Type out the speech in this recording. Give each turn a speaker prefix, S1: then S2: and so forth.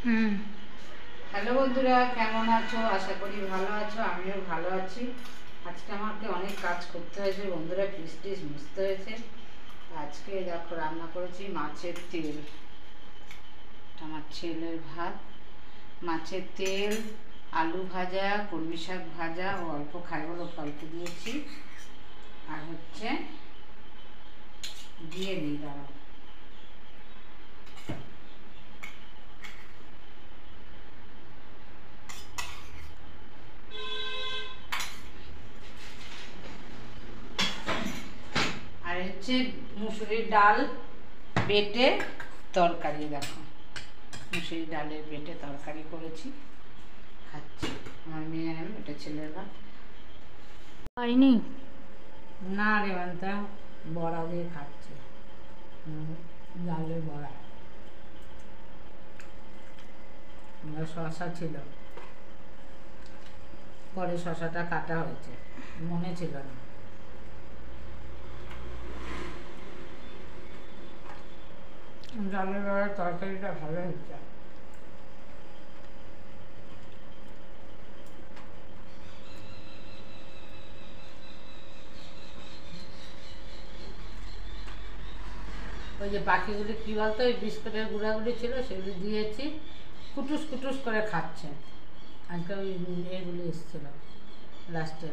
S1: Hello বন্ধুরা, কেমন আছো? আশা করি ভালো আছো। আমিও ভালো আছি। আজকে আমাকে অনেক কাজ করতে হয়েছে বন্ধুরা, পিস মুছতে হয়েছে। আজকে দেখো রান্না করেছি মাছের তেল। আমার ছেলের ভাত, মাছের তেল, আলু ভাজা, কলমি শাক ভাজা, ও অল্প খাই বলে অল্প দিয়েছি। আর হচ্ছে দিয়ে দিই, দাঁড়াও, আর হচ্ছে মুসুরির ডাল বেটে তরকারি। দেখো মুসুরির ডালের বেটে তরকারি করেছি, খাচ্ছি। আমার মেয়ে আমি, এটা ছেলের ভাত
S2: হয়নি
S1: না রে বান্তা, বড়া দিয়ে খাচ্ছে, ডালের বড়া। শশা ছিল, পরে শশাটা কাটা হয়েছে, মনে ছিল না। ডালের বড়ার তরকারিটা ভালো হয়েছে। ওই যে পাখিগুলি কী বলতো, ওই বিস্কুটের গুঁড়াগুলি ছিল সেগুলি দিয়েছি, কুটুস কুটুস করে খাচ্ছে। আজকে ওই এগুলি এসেছিলো লাস্টে।